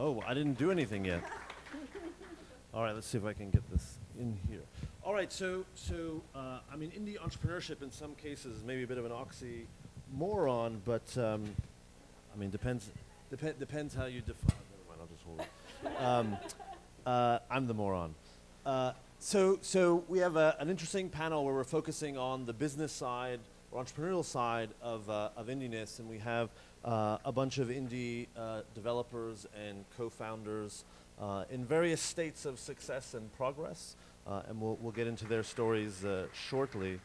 Oh, I didn't do anything yet. All right, let's see if I can get this in here. All right, so I mean, indie entrepreneurship in some cases is maybe a bit of an oxymoron, but I mean, depends how you define. Never mind, I'll just hold it. I'm the moron. So we have an interesting panel where we're focusing on the business side or entrepreneurial side of indieness, and we have a bunch of indie developers and co-founders in various states of success and progress, and we'll get into their stories shortly.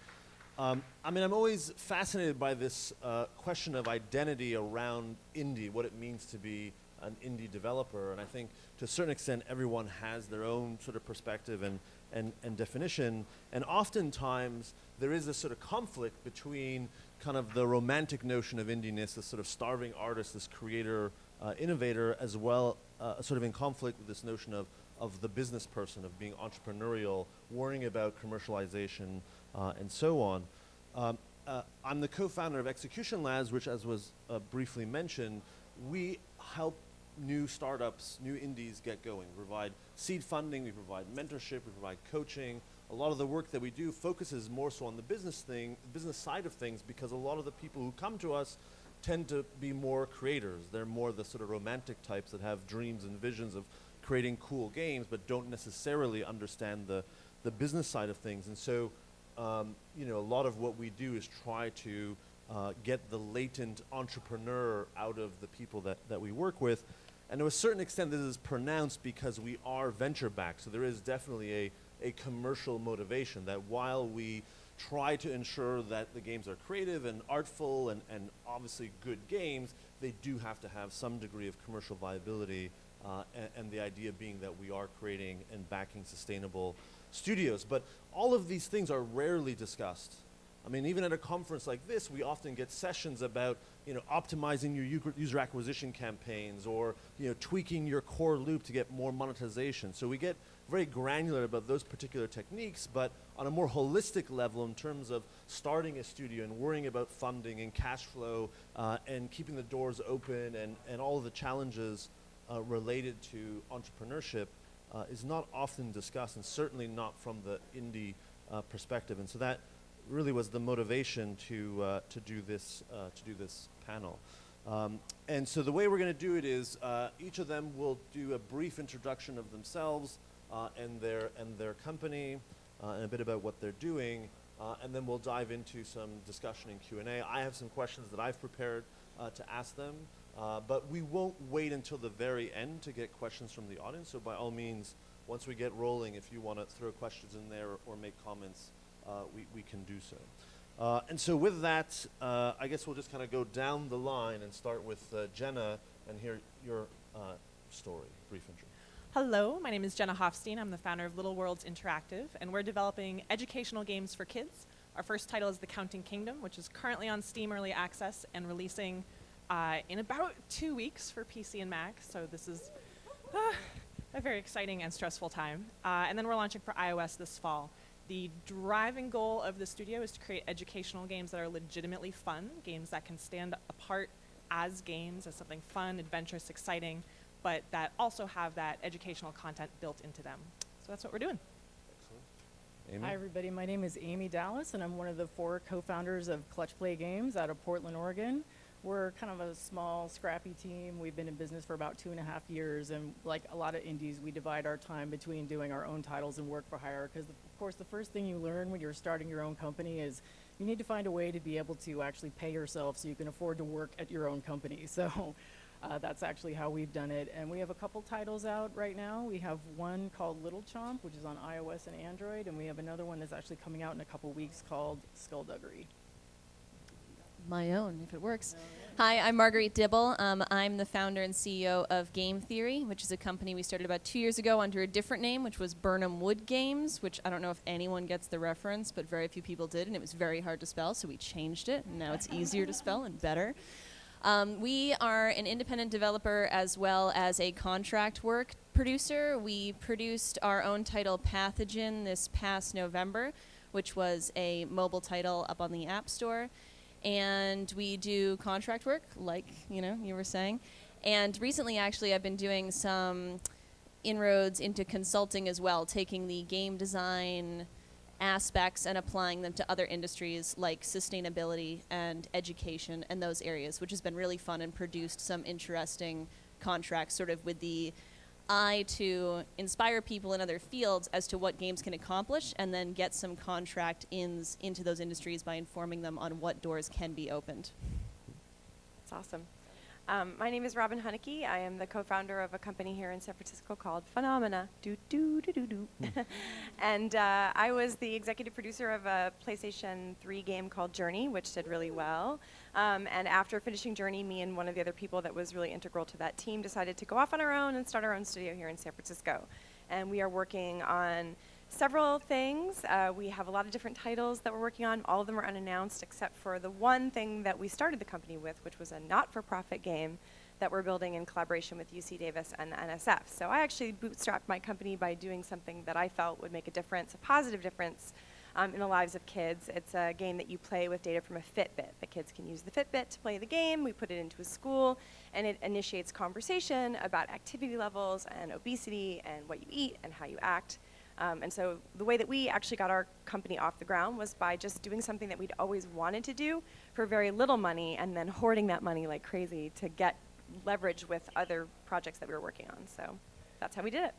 I mean, I'm always fascinated by this question of identity around indie, what it means to be an indie developer, and I think to a certain extent everyone has their own sort of perspective and definition, and oftentimes there is this sort of conflict between kind of the romantic notion of indieness, this sort of starving artist, this creator, innovator, as well sort of in conflict with this notion of the business person, of being entrepreneurial, worrying about commercialization, and so on. I'm the co-founder of Execution Labs, which, as was briefly mentioned, we help new startups, new indies get going. We provide seed funding, we provide mentorship, we provide coaching. A lot of the work that we do focuses more so on the business side of things, because a lot of the people who come to us tend to be more creators. They're more the sort of romantic types that have dreams and visions of creating cool games, but don't necessarily understand the business side of things. And so, you know, a lot of what we do is try to get the latent entrepreneur out of the people that we work with. And to a certain extent, this is pronounced because we are venture-backed. So there is definitely a commercial motivation that while we try to ensure that the games are creative and artful and obviously good games, they do have to have some degree of commercial viability, and the idea being that we are creating and backing sustainable studios. But all of these things are rarely discussed. I mean, even at a conference like this, we often get sessions about, you know, optimizing your user acquisition campaigns, or, you know, tweaking your core loop to get more monetization. So we get very granular about those particular techniques, but on a more holistic level in terms of starting a studio and worrying about funding and cash flow, and keeping the doors open and all of the challenges related to entrepreneurship is not often discussed, and certainly not from the indie perspective. And so that really was the motivation to do this panel. And so the way we're going to do it is each of them will do a brief introduction of themselves and their company, and a bit about what they're doing, and then we'll dive into some discussion and Q&A. I have some questions that I've prepared to ask them, but we won't wait until the very end to get questions from the audience. So by all means, once we get rolling, if you want to throw questions in there or make comments, we can do so. And so with that, I guess we'll just kind of go down the line and start with Jenna and hear your story, brief intro. Hello, my name is Jenna Hoffstein. I'm the founder of Little Worlds Interactive, and we're developing educational games for kids. Our first title is The Counting Kingdom, which is currently on Steam Early Access and releasing in about 2 weeks for PC and Mac. So this is a very exciting and stressful time. And then we're launching for iOS this fall. The driving goal of the studio is to create educational games that are legitimately fun, games that can stand apart as games, as something fun, adventurous, exciting, but that also have that educational content built into them. So that's what we're doing. Excellent. Amy? Hi everybody, my name is Amy Dallas, and I'm one of the 4 co-founders of Clutch Play Games out of Portland, Oregon. We're kind of a small, scrappy team. We've been in business for about 2.5 years, and like a lot of indies, we divide our time between doing our own titles and work for hire, because of course the first thing you learn when you're starting your own company is you need to find a way to be able to actually pay yourself so you can afford to work at your own company. So that's actually how we've done it. And we have a couple titles out right now. We have one called Little Chomp, which is on iOS and Android, and we have another one that's actually coming out in a couple weeks called Skullduggery. My own, if it works. Hi, I'm Margaret Dibble. I'm the founder and CEO of Game Theory, which is a company we started about 2 years ago under a different name, which was Burnham Wood Games, which I don't know if anyone gets the reference, but very few people did, and it was very hard to spell, so we changed it, and now it's easier to spell and better. We are an independent developer as well as a contract work producer. We produced our own title, Pathogen, this past November, which was a mobile title up on the App Store. And we do contract work, like you were saying. And recently, actually, I've been doing some inroads into consulting as well, taking the game design aspects and applying them to other industries like sustainability and education and those areas, which has been really fun and produced some interesting contracts sort of with the eye to inspire people in other fields as to what games can accomplish, and then get some contract ins into those industries by informing them on what doors can be opened. That's awesome. My name is Robin Hunicke. I am the co-founder of a company here in San Francisco called Phenomena. And I was the executive producer of a PlayStation 3 game called Journey, which did really well. And after finishing Journey, me and one of the other people that was really integral to that team decided to go off on our own and start our own studio here in San Francisco. And we are working on several things. We have a lot of different titles that we're working on. All of them are unannounced except for the one thing that we started the company with, which was a not-for-profit game that we're building in collaboration with UC Davis and the NSF. So I actually bootstrapped my company by doing something that I felt would make a difference, a positive difference, in the lives of kids. It's a game that you play with data from a Fitbit. The kids can use the Fitbit to play the game. We put it into a school, and it initiates conversation about activity levels and obesity and what you eat and how you act. And so the way that we actually got our company off the ground was by just doing something that we'd always wanted to do for very little money, and then hoarding that money like crazy to get leverage with other projects that we were working on. So that's how we did it.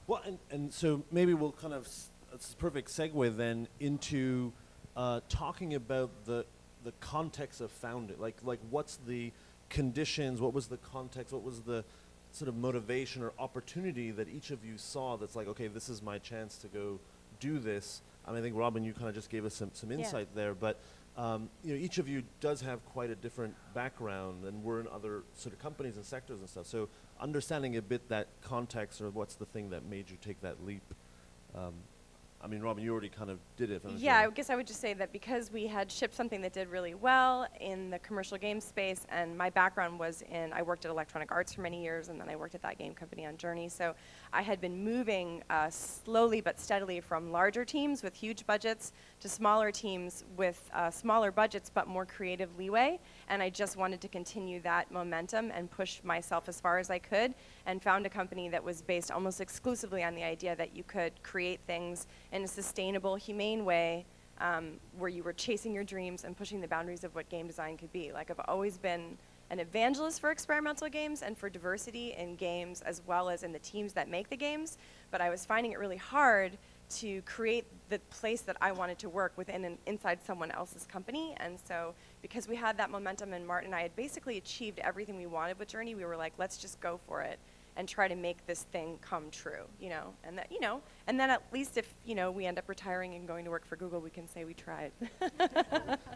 Well, and so maybe we'll kind of, it's a perfect segue then into talking about the context of founding. Like what's the conditions, what was the context, what was the sort of motivation or opportunity that each of you saw that's like, okay, this is my chance to go do this. I mean, I think, Robin, you kind of just gave us some insight there, but each of you does have quite a different background, and we're in other sort of companies and sectors and stuff. So understanding a bit that context, or what's the thing that made you take that leap. I mean, Robin, you already kind of did it. Yeah, I guess I would just say that because we had shipped something that did really well in the commercial game space, and my background was I worked at Electronic Arts for many years, and then I worked at that game company on Journey. So I had been moving slowly but steadily from larger teams with huge budgets to smaller teams with smaller budgets but more creative leeway. And I just wanted to continue that momentum and push myself as far as I could, and found a company that was based almost exclusively on the idea that you could create things in a sustainable, humane way, where you were chasing your dreams and pushing the boundaries of what game design could be. Like, I've always been an evangelist for experimental games and for diversity in games, as well as in the teams that make the games, but I was finding it really hard to create the place that I wanted to work within and inside someone else's company. And so because we had that momentum, and Martin and I had basically achieved everything we wanted with Journey, we were like, let's just go for it and try to make this thing come true, and that, and then at least if, we end up retiring and going to work for Google, we can say we tried.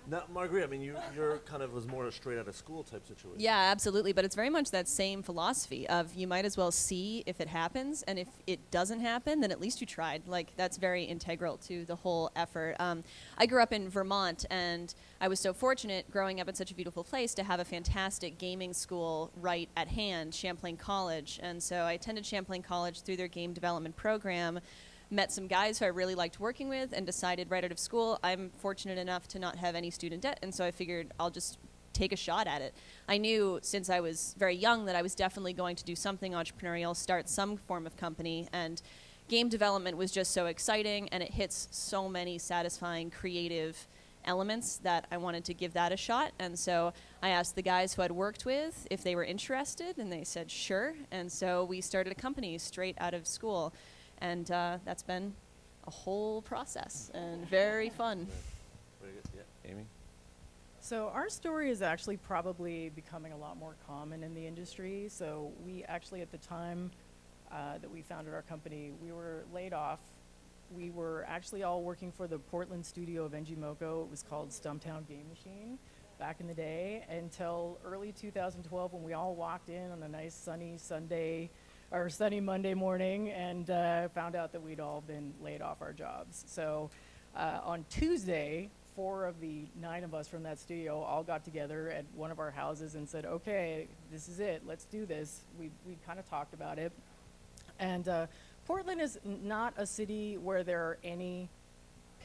Now, Margaret, I mean, you're kind of was more a straight out of school type situation. Yeah, absolutely. But it's very much that same philosophy of you might as well see if it happens, and if it doesn't happen, then at least you tried. Like, that's very integral to the whole effort. I grew up in Vermont, and I was so fortunate growing up in such a beautiful place to have a fantastic gaming school right at hand, Champlain College. And so I attended Champlain College through their game development program, met some guys who I really liked working with, and decided right out of school, I'm fortunate enough to not have any student debt, and so I figured I'll just take a shot at it. I knew since I was very young that I was definitely going to do something entrepreneurial, start some form of company, and game development was just so exciting, and it hits so many satisfying creative elements that I wanted to give that a shot. And so I asked the guys who I'd worked with if they were interested, and they said sure. And so we started a company straight out of school, and that's been a whole process and very fun. Very good. Yeah, Amy? So our story is actually probably becoming a lot more common in the industry. So we actually, at the time that we founded our company, we were laid off. We were actually all working for the Portland studio of NG Moko. It was called Stumptown Game Machine back in the day, until early 2012, when we all walked in on a nice sunny Monday morning and found out that we'd all been laid off our jobs. So on Tuesday, 4 of the 9 of us from that studio all got together at one of our houses and said, okay, this is it, let's do this. We kind of talked about it. And Portland is not a city where there are any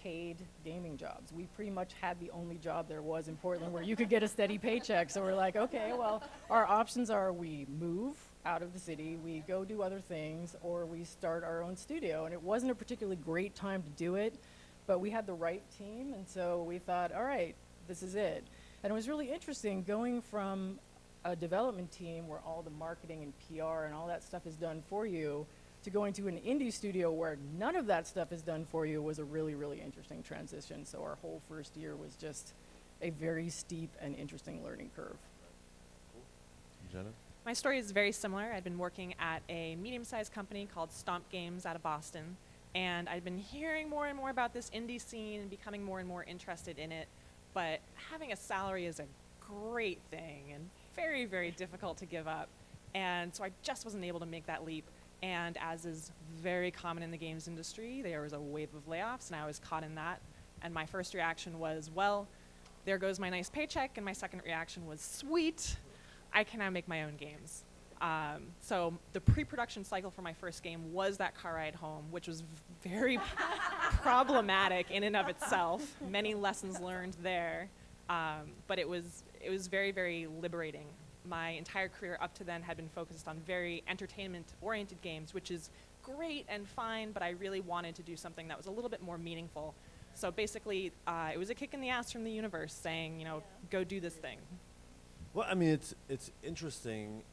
paid gaming jobs. We pretty much had the only job there was in Portland where you could get a steady paycheck. So we're like, okay, well, our options are we move out of the city, we go do other things, or we start our own studio. And it wasn't a particularly great time to do it, but we had the right team, and so we thought, all right, this is it. And it was really interesting going from a development team where all the marketing and PR and all that stuff is done for you to going to an indie studio where none of that stuff is done for you was a really, really interesting transition. So our whole first year was just a very steep and interesting learning curve. Jenna? My story is very similar. I'd been working at a medium-sized company called Stomp Games out of Boston, and I'd been hearing more and more about this indie scene and becoming more and more interested in it. But having a salary is a great thing and very, very difficult to give up. And so I just wasn't able to make that leap. And as is very common in the games industry, there was a wave of layoffs, and I was caught in that. And my first reaction was, well, there goes my nice paycheck. And my second reaction was, sweet, I can now make my own games. So the pre-production cycle for my first game was that car ride home, which was very problematic in and of itself. Many lessons learned there, but it was very, very liberating. My entire career up to then had been focused on very entertainment-oriented games, which is great and fine, but I really wanted to do something that was a little bit more meaningful. So basically, it was a kick in the ass from the universe saying, you know, go do this thing. Well, I mean, it's interesting,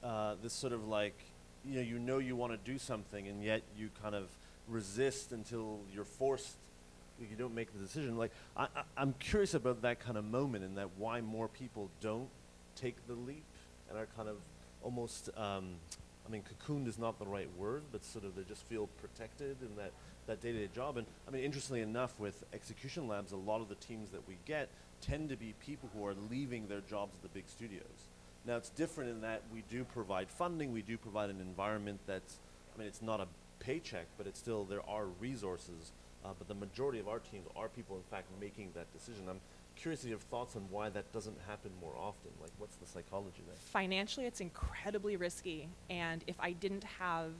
this sort of like, you know you want to do something, and yet you kind of resist until you're forced, you don't make the decision. Like, I'm curious about that kind of moment, and that why more people don't take the leap and are kind of almost, I mean, cocooned is not the right word, but sort of they just feel protected in that day-to-day job. And I mean, interestingly enough, with execution labs, a lot of the teams that we get tend to be people who are leaving their jobs at the big studios. Now, it's different in that we do provide funding, we do provide an environment that's, I mean, it's not a paycheck, but it's still, there are resources, but the majority of our teams are people, in fact, making that decision. I'm curious if you have thoughts on why that doesn't happen more often. Like, what's the psychology there? Financially, it's incredibly risky, and if I didn't have,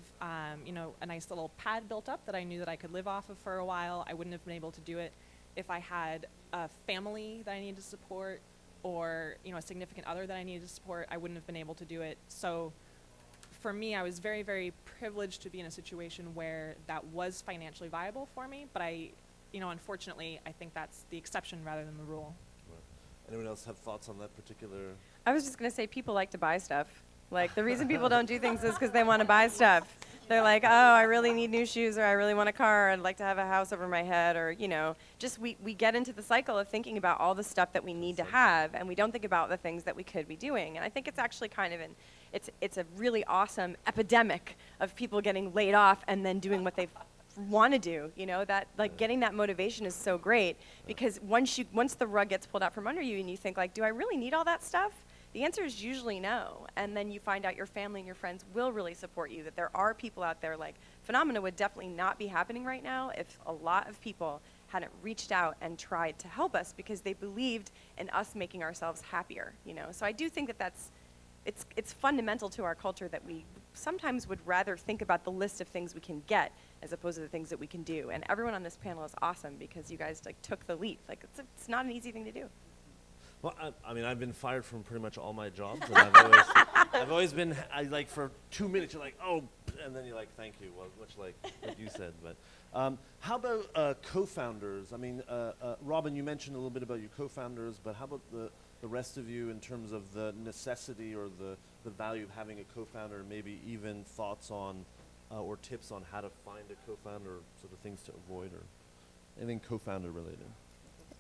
you know, a nice little pad built up that I knew that I could live off of for a while, I wouldn't have been able to do it. If I had a family that I needed to support, or, you know, a significant other that I needed to support, I wouldn't have been able to do it. So for me, I was very, very privileged to be in a situation where that was financially viable for me, but you know, unfortunately, I think that's the exception rather than the rule. Right. Anyone else have thoughts on that particular? I was just going to say people like to buy stuff. Like, the reason people don't do things is because they want to buy stuff. They're like, oh, I really need new shoes, or I really want a car, I'd like to have a house over my head, or, you know, just we get into the cycle of thinking about all the stuff that we need to have, and we don't think about the things that we could be doing. And I think it's actually kind of it's a really awesome epidemic of people getting laid off and then doing what they want to do, you know, that like getting that motivation is so great, because once the rug gets pulled out from under you and you think like, do I really need all that stuff? The answer is usually no. And then you find out your family and your friends will really support you, that there are people out there. Like, phenomena would definitely not be happening right now if a lot of people hadn't reached out and tried to help us because they believed in us making ourselves happier, you know. So I do think that it's fundamental to our culture that we sometimes would rather think about the list of things we can get as opposed to the things that we can do. And everyone on this panel is awesome because you guys like took the leap. Like, it's not an easy thing to do. Well, I mean, I've been fired from pretty much all my jobs, and I've always been, like, for 2 minutes, you're like, oh, and then you're like, thank you, well, much like what you said. But how about co-founders? I mean, Robin, you mentioned a little bit about your co-founders, but how about the rest of you in terms of the necessity or the value of having a co-founder, maybe even thoughts on or tips on how to find a co-founder, sort of things to avoid, or anything co-founder related?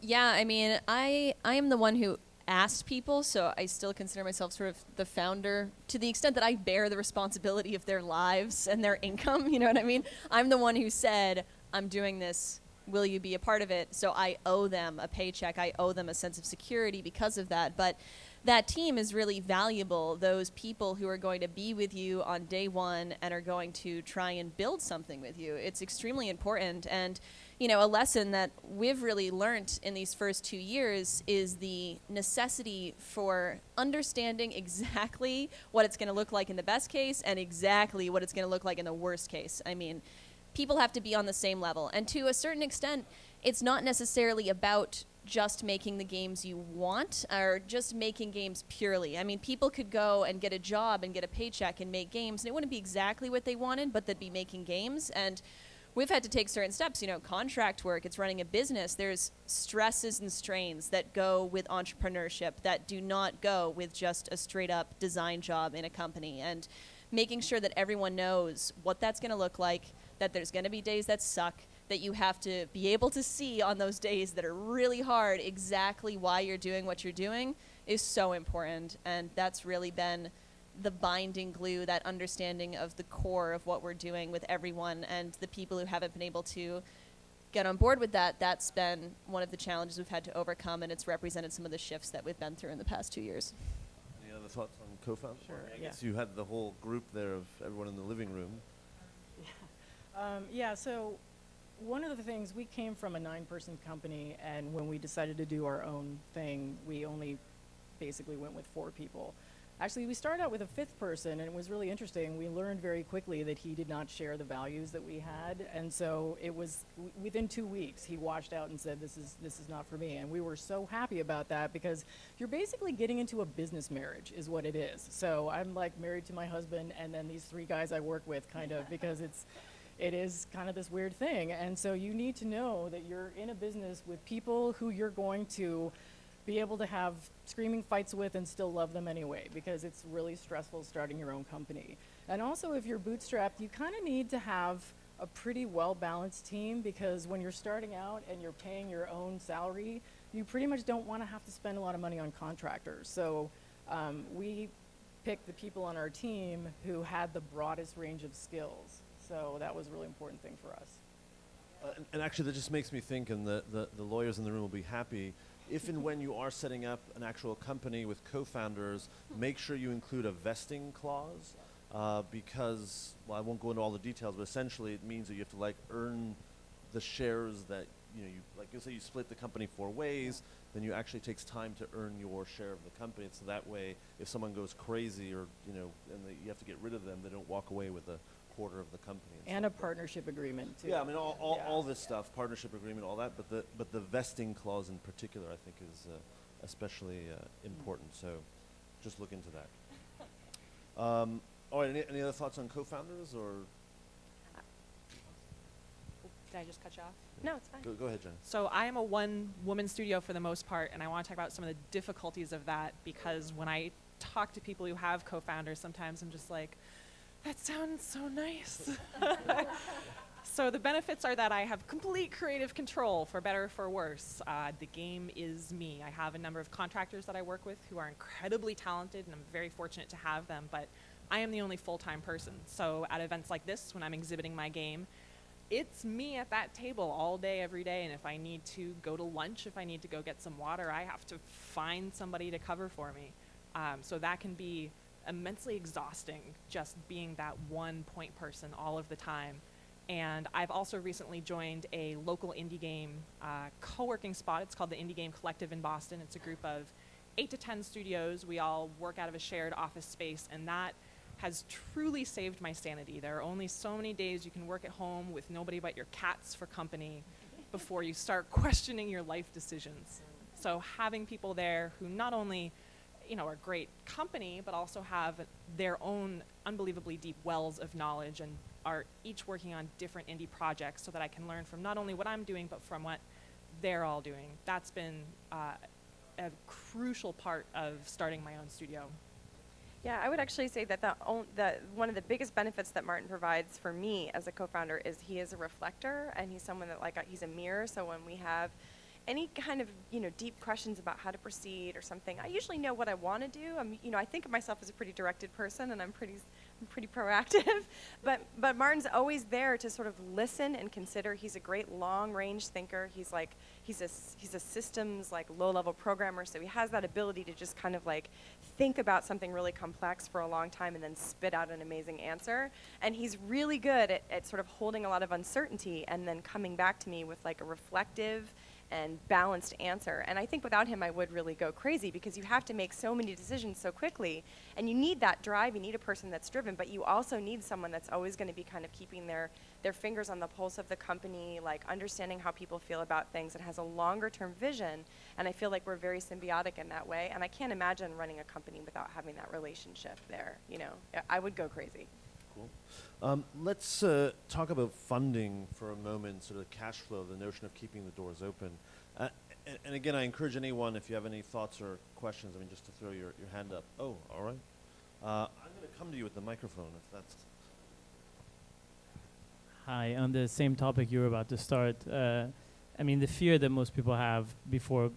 Yeah, I mean, I am the one who asked people, so I still consider myself sort of the founder to the extent that I bear the responsibility of their lives and their income, you know what I mean? I'm the one who said, I'm doing this, will you be a part of it? So I owe them a paycheck, I owe them a sense of security because of that. But that team is really valuable, those people who are going to be with you on day one and are going to try and build something with you. It's extremely important. And you know, a lesson that we've really learned in these first 2 years is the necessity for understanding exactly what it's going to look like in the best case and exactly what it's going to look like in the worst case. I mean, people have to be on the same level. And to a certain extent, it's not necessarily about just making the games you want or just making games purely. I mean, people could go and get a job and get a paycheck and make games, and it wouldn't be exactly what they wanted, but they'd be making games. And we've had to take certain steps, contract work, it's running a business. There's stresses and strains that go with entrepreneurship that do not go with just a straight up design job in a company. And making sure that everyone knows what that's going to look like, that there's going to be days that suck, that you have to be able to see on those days that are really hard exactly why you're doing what you're doing is so important. And that's really been the binding glue, that understanding of the core of what we're doing with everyone, and the people who haven't been able to get on board with that, that's been one of the challenges we've had to overcome, and it's represented some of the shifts that we've been through in the past 2 years. Any other thoughts on co-founders? Sure, I yeah. guess you had the whole group there of everyone in the living room. So one of the things, we came from a 9-person company, and when we decided to do our own thing, we only basically went with 4 people. Actually, we started out with a 5th person, and it was really interesting. We learned very quickly that he did not share the values that we had, and so it was within 2 weeks he washed out and said, this is not for me. And we were so happy about that, because you're basically getting into a business marriage is what it is. So I'm like married to my husband and then these 3 guys I work with, kind of, because it is kind of this weird thing. And so you need to know that you're in a business with people who you're going to be able to have screaming fights with and still love them anyway, because it's really stressful starting your own company. And also, if you're bootstrapped, you kind of need to have a pretty well-balanced team, because when you're starting out and you're paying your own salary, you pretty much don't want to have to spend a lot of money on contractors. So we picked the people on our team who had the broadest range of skills. So that was a really important thing for us. And actually, that just makes me think, and the lawyers in the room will be happy, if and when you are setting up an actual company with co-founders, make sure you include a vesting clause, because, well, I won't go into all the details, but essentially it means that you have to earn the shares that, you'll say you split the company 4 ways, then you actually takes time to earn your share of the company. So that way, if someone goes crazy or, and you have to get rid of them, they don't walk away with a quarter of the company. And a partnership agreement, too. Yeah, I mean, all this stuff, partnership agreement, all that, but the vesting clause in particular, I think, is especially important. So just look into that. All right, any other thoughts on co-founders, or? Did I just cut you off? No, it's fine. Go ahead, Jen. So I am a one-woman studio for the most part, and I want to talk about some of the difficulties of that, because when I talk to people who have co-founders, sometimes I'm just like, that sounds so nice. So the benefits are that I have complete creative control, for better or for worse. The game is me. I have a number of contractors that I work with who are incredibly talented, and I'm very fortunate to have them, but I am the only full-time person. So at events like this, when I'm exhibiting my game, it's me at that table all day, every day, and if I need to go to lunch, if I need to go get some water, I have to find somebody to cover for me. So that can be immensely exhausting, just being that one point person all of the time. And I've also recently joined a local indie game co-working spot. It's called the Indie Game Collective in Boston. It's a group of 8 to 10 studios. We all work out of a shared office space, and that has truly saved my sanity. There are only so many days you can work at home with nobody but your cats for company before you start questioning your life decisions. So having people there who not only are great company, but also have their own unbelievably deep wells of knowledge and are each working on different indie projects, so that I can learn from not only what I'm doing, but from what they're all doing. That's been a crucial part of starting my own studio. Yeah, I would actually say that one of the biggest benefits that Martin provides for me as a co-founder is he is a reflector, and he's someone that he's a mirror. So when we have any kind of deep questions about how to proceed or something, I usually know what I want to do. I think of myself as a pretty directed person, and I'm pretty proactive. But Martin's always there to sort of listen and consider. He's a great long-range thinker. He's a systems low-level programmer, so he has that ability to just kind of think about something really complex for a long time and then spit out an amazing answer. And he's really good at sort of holding a lot of uncertainty and then coming back to me with a reflective and balanced answer. And I think without him, I would really go crazy, because you have to make so many decisions so quickly, and you need that drive. You need a person that's driven, but you also need someone that's always going to be kind of keeping their fingers on the pulse of the company, like understanding how people feel about things, and has a longer term vision. And I feel like we're very symbiotic in that way. And I can't imagine running a company without having that relationship there. You know, I would go crazy. Cool. Let's talk about funding for a moment, sort of cash flow, the notion of keeping the doors open. And again, I encourage anyone, if you have any thoughts or questions, I mean, just to throw your hand up. Oh, all right. I'm going to come to you with the microphone, if that's... Hi, on the same topic you were about to start, I mean, the fear that most people have before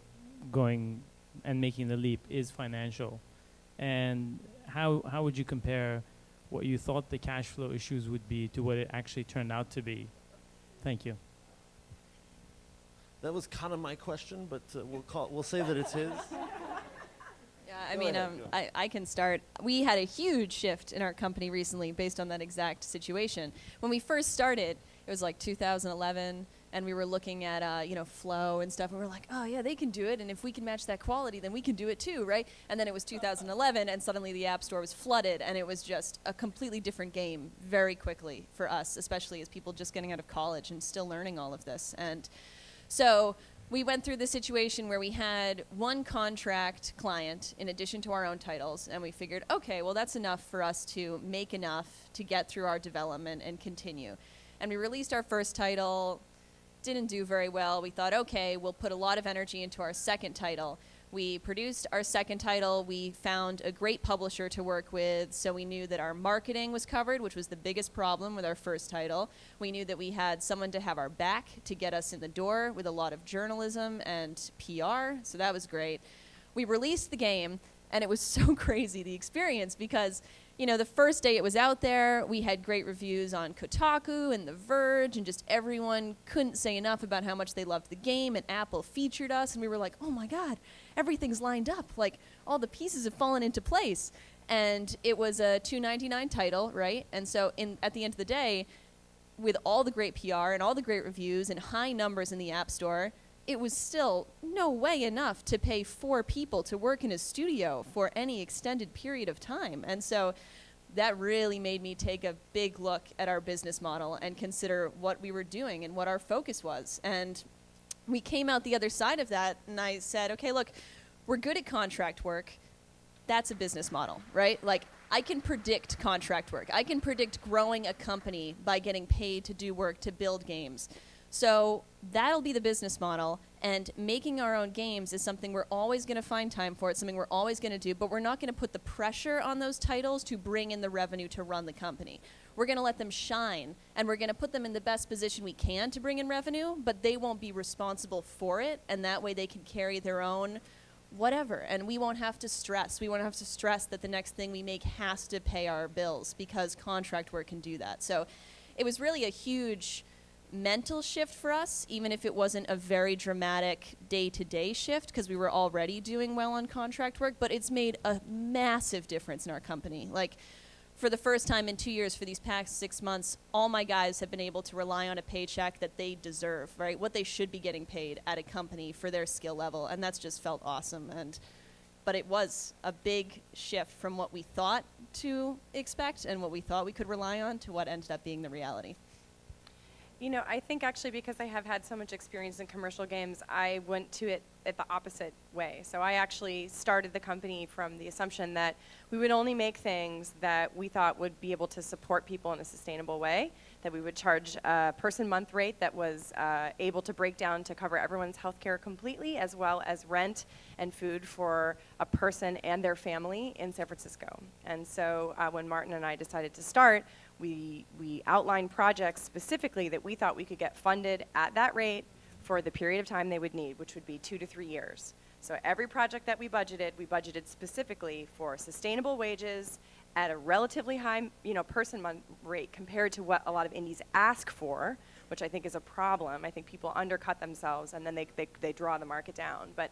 going and making the leap is financial. And how would you compare what you thought the cash flow issues would be to what it actually turned out to be? Thank you. That was kind of my question, but we'll say that it's his. Yeah, I Go mean, ahead, I can start. We had a huge shift in our company recently based on that exact situation. When we first started, it was like 2011, and we were looking at, flow and stuff, and we were like, oh, yeah, they can do it, and if we can match that quality, then we can do it too, right? And then it was 2011, and suddenly the App Store was flooded, and it was just a completely different game very quickly for us, especially as people just getting out of college and still learning all of this. And so we went through the situation where we had one contract client in addition to our own titles, and we figured, okay, well, that's enough for us to make enough to get through our development and continue. And we released our first title, didn't do very well. We thought, okay, we'll put a lot of energy into our second title. We produced our second title. We found a great publisher to work with, so we knew that our marketing was covered, which was the biggest problem with our first title. We knew that we had someone to have our back to get us in the door with a lot of journalism and PR, so that was great. We released the game, and it was so crazy, the experience, because the first day it was out there, we had great reviews on Kotaku and The Verge, and just everyone couldn't say enough about how much they loved the game, and Apple featured us, and we were like, oh my God, everything's lined up. Like, all the pieces have fallen into place. And it was a $2.99 title, right? And so at the end of the day, with all the great PR and all the great reviews and high numbers in the App Store, it was still no way enough to pay 4 people to work in a studio for any extended period of time. And so that really made me take a big look at our business model and consider what we were doing and what our focus was. And we came out the other side of that, and I said, okay, look, we're good at contract work. That's a business model, right? Like, I can predict contract work. I can predict growing a company by getting paid to do work to build games. So that'll be the business model, and making our own games is something we're always going to find time for. It's something we're always going to do, but we're not going to put the pressure on those titles to bring in the revenue to run the company. We're going to let them shine, and we're going to put them in the best position we can to bring in revenue, but they won't be responsible for it, and that way they can carry their own whatever, and we won't have to stress. We won't have to stress that the next thing we make has to pay our bills, because contract work can do that. So it was really a huge mental shift for us, even if it wasn't a very dramatic day-to-day shift, because we were already doing well on contract work, but it's made a massive difference in our company. Like, for the first time in 2 years, for these past 6 months, all my guys have been able to rely on a paycheck that they deserve, right? What they should be getting paid at a company for their skill level, and that's just felt awesome. But it was a big shift from what we thought to expect and what we thought we could rely on to what ended up being the reality. I think actually, because I have had so much experience in commercial games, I went to it at the opposite way. So I actually started the company from the assumption that we would only make things that we thought would be able to support people in a sustainable way, that we would charge a person month rate that was able to break down to cover everyone's healthcare completely, as well as rent and food for a person and their family in San Francisco. And so when Martin and I decided to start, we outlined projects specifically that we thought we could get funded at that rate for the period of time they would need, which would be 2 to 3 years. So every project that we budgeted specifically for sustainable wages at a relatively high, person month rate compared to what a lot of indies ask for, which I think is a problem. I think people undercut themselves, and then they draw the market down. But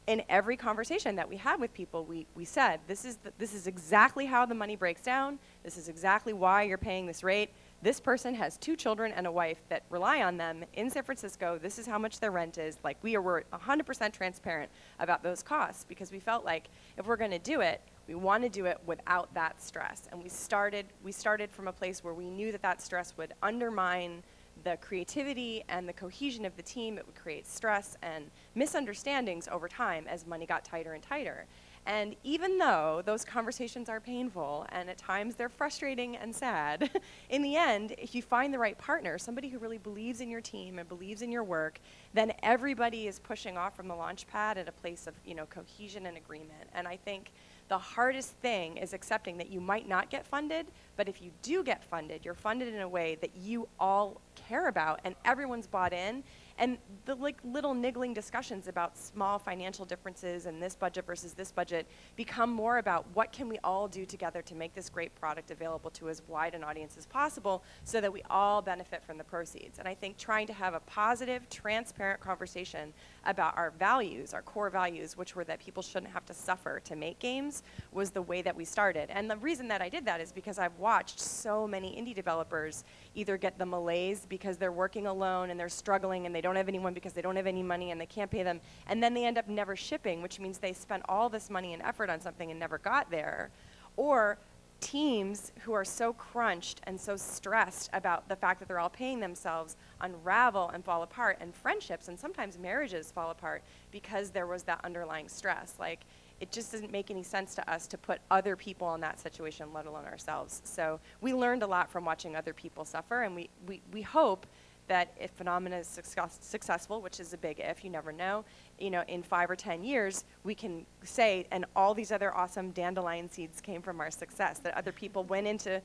in every conversation that we had with people, we said, this is exactly how the money breaks down. This is exactly why you're paying this rate. this person has 2 children and a wife that rely on them in San Francisco. This is how much their rent is. Like, we're 100% transparent about those costs, because we felt like if we're going to do it, we want to do it without that stress. And we started from a place where we knew that that stress would undermine the creativity and the cohesion of the team. It would create stress and misunderstandings over time as money got tighter and tighter. And even though those conversations are painful and at times they're frustrating and sad, in the end, if you find the right partner, somebody who really believes in your team and believes in your work, then everybody is pushing off from the launch pad at a place of, cohesion and agreement. And I think the hardest thing is accepting that you might not get funded, but if you do get funded, you're funded in a way that you all care about and everyone's bought in. And the little niggling discussions about small financial differences and this budget versus this budget become more about what can we all do together to make this great product available to as wide an audience as possible so that we all benefit from the proceeds. And I think trying to have a positive, transparent conversation about our values, our core values, which were that people shouldn't have to suffer to make games, was the way that we started. And the reason that I did that is because I've watched so many indie developers either get the malaise because they're working alone and they're struggling and they don't have anyone because they don't have any money and they can't pay them, and then they end up never shipping, which means they spent all this money and effort on something and never got there. Or teams who are so crunched and so stressed about the fact that they're all paying themselves unravel and fall apart, and friendships and sometimes marriages fall apart because there was that underlying stress. Like, it just doesn't make any sense to us to put other people in that situation, let alone ourselves. So we learned a lot from watching other people suffer, and we hope that if Phenomena is successful, which is a big if, you never know, in 5 or 10 years, we can say, and all these other awesome dandelion seeds came from our success, that other people went into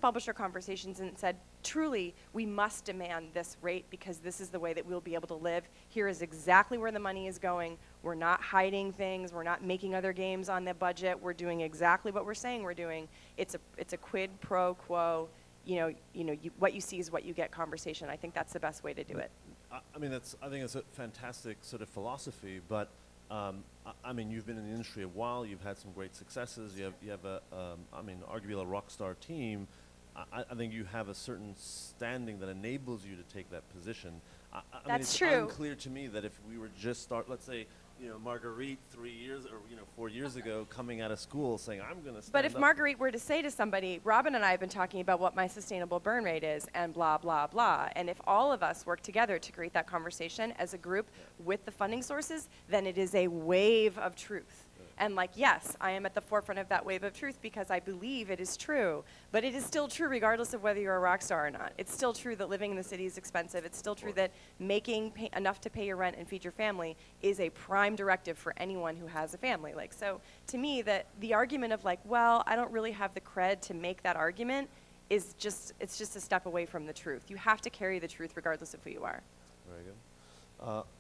publisher conversations and said, truly, we must demand this rate because this is the way that we'll be able to live. Here is exactly where the money is going. We're not hiding things. We're not making other games on the budget. We're doing exactly what we're saying we're doing. It's a quid pro quo. What you see is what you get conversation. I think that's the best way to do it. I think it's a fantastic sort of philosophy, but you've been in the industry a while. You've had some great successes. You have arguably a rock star team. I think you have a certain standing that enables you to take that position. That's it's true. unclear to me that if we were just let's say, Marguerite 3 years or 4 years ago coming out of school saying, I'm going to stand But if up. Marguerite were to say to somebody, Robin and I have been talking about what my sustainable burn rate is and blah, blah, blah, and if all of us work together to create that conversation as a group with the funding sources, then it is a wave of truth. And yes, I am at the forefront of that wave of truth because I believe it is true. But it is still true regardless of whether you're a rock star or not. It's still true that living in the city is expensive. It's still true that making enough to pay your rent and feed your family is a prime directive for anyone who has a family. So to me, the argument of well, I don't really have the cred to make that argument it's just a step away from the truth. You have to carry the truth regardless of who you are. Very good.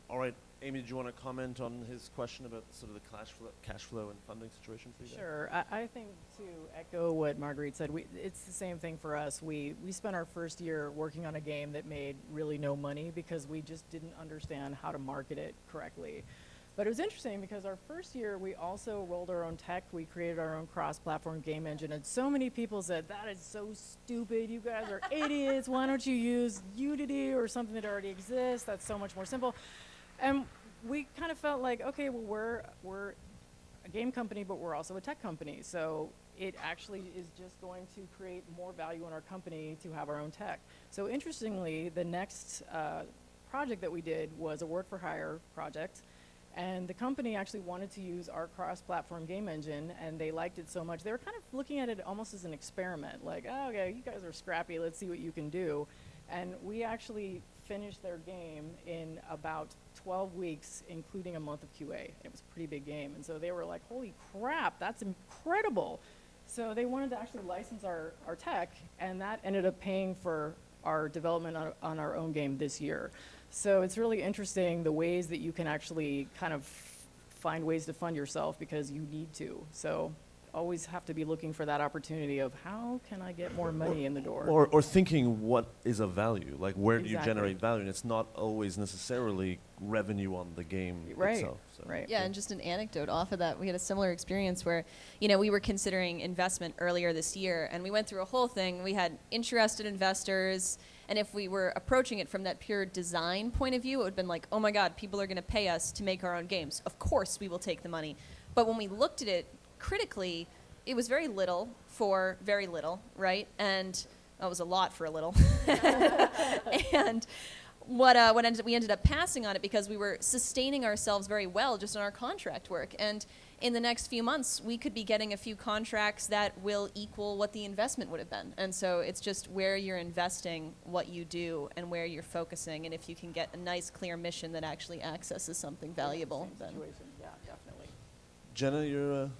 All right. Amy, do you want to comment on his question about sort of the cash flow and funding situation for you guys? Sure. I think to echo what Marguerite said, it's the same thing for us. We spent our first year working on a game that made really no money because we just didn't understand how to market it correctly. But it was interesting because our first year, we also rolled our own tech. We created our own cross-platform game engine. And so many people said, that is so stupid. You guys are idiots. Why don't you use Unity or something that already exists? That's so much more simple. And we kind of felt like, okay, well, we're a game company, but we're also a tech company. So it actually is just going to create more value in our company to have our own tech. So interestingly, the next project that we did was a work-for-hire project. And the company actually wanted to use our cross-platform game engine, and they liked it so much. They were kind of looking at it almost as an experiment, like, oh, okay, you guys are scrappy, let's see what you can do. And we actually finished their game in about 12 weeks, including a month of QA. It was a pretty big game. And so they were like, holy crap, that's incredible. So they wanted to actually license our tech, and that ended up paying for our development on our own game this year. So it's really interesting the ways that you can actually kind of find ways to fund yourself because you need to. So always have to be looking for that opportunity of how can I get more money in the door? Or thinking what is of value, like where do you Exactly. generate value, and it's not always necessarily revenue on the game Right, itself. So. right. Yeah, and just an anecdote off of that, we had a similar experience where, you know, we were considering investment earlier this year, and we went through a whole thing. We had interested investors, and if we were approaching it from that pure design point of view, it would have been like, oh my God, people are going to pay us to make our own games. Of course we will take the money. But when we looked at it critically, it was very little for very little, right? And that was a lot for a little. And we ended up passing on it because we were sustaining ourselves very well just on our contract work. And in the next few months, we could be getting a few contracts that will equal what the investment would have been. And so it's just where you're investing what you do and where you're focusing. And if you can get a nice, clear mission that actually accesses something valuable, Same then situation. Yeah, definitely. Jenna, your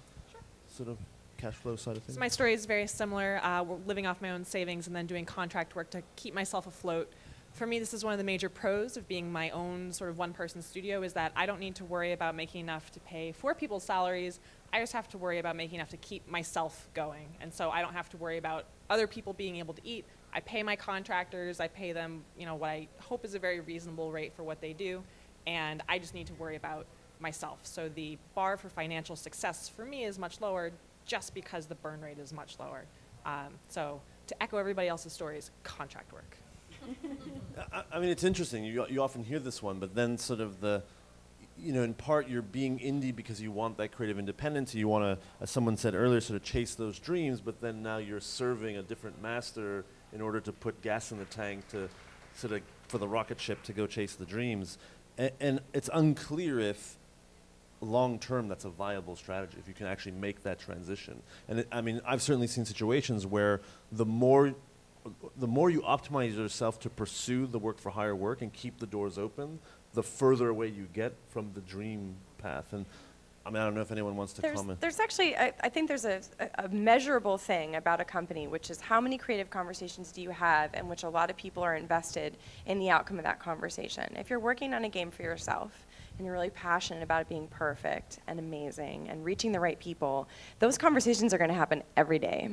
sort of cash flow side of things? So my story is very similar. We're living off my own savings and then doing contract work to keep myself afloat. For me, this is one of the major pros of being my own sort of one-person studio, is that I don't need to worry about making enough to pay 4 people's salaries. I just have to worry about making enough to keep myself going. And so I don't have to worry about other people being able to eat. I pay my contractors. I pay them, you know, what I hope is a very reasonable rate for what they do. And I just need to worry about myself. So the bar for financial success for me is much lower just because the burn rate is much lower. So to echo everybody else's stories, contract work. I mean, it's interesting. You often hear this one, but then sort of in part you're being indie because you want that creative independence. You want to, as someone said earlier, sort of chase those dreams, but then now you're serving a different master in order to put gas in the tank to sort of, for the rocket ship to go chase the dreams. And it's unclear if long term that's a viable strategy, if you can actually make that transition. And I mean, I've certainly seen situations where the more you optimize yourself to pursue the work for hire work and keep the doors open, the further away you get from the dream path. And I mean, I don't know if anyone wants to comment. There's actually, I think there's a measurable thing about a company, which is how many creative conversations do you have in which a lot of people are invested in the outcome of that conversation. If you're working on a game for yourself and you're really passionate about it being perfect and amazing and reaching the right people, those conversations are going to happen every day.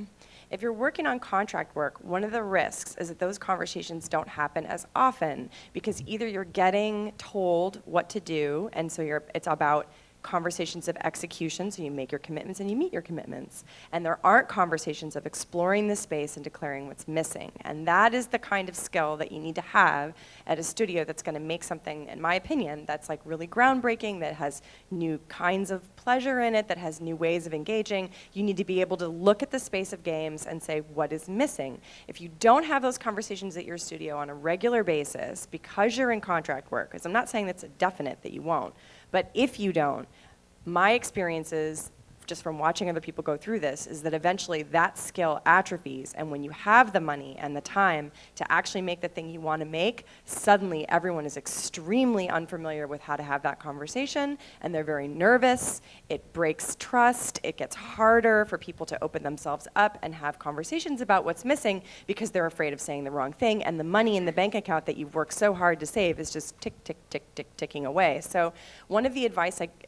If you're working on contract work, one of the risks is that those conversations don't happen as often because either you're getting told what to do, and so it's about conversations of execution, so you make your commitments and you meet your commitments. And there aren't conversations of exploring the space and declaring what's missing. And that is the kind of skill that you need to have at a studio that's going to make something, in my opinion, that's like really groundbreaking, that has new kinds of pleasure in it, that has new ways of engaging. You need to be able to look at the space of games and say, what is missing? If you don't have those conversations at your studio on a regular basis because you're in contract work, because I'm not saying that's a definite that you won't, but if you don't, my experiences, just from watching other people go through this, is that eventually that skill atrophies, and when you have the money and the time to actually make the thing you want to make, suddenly everyone is extremely unfamiliar with how to have that conversation, and they're very nervous. It breaks trust. It gets harder for people to open themselves up and have conversations about what's missing because they're afraid of saying the wrong thing, and the money in the bank account that you've worked so hard to save is just tick, tick, tick, tick, ticking away. So one of the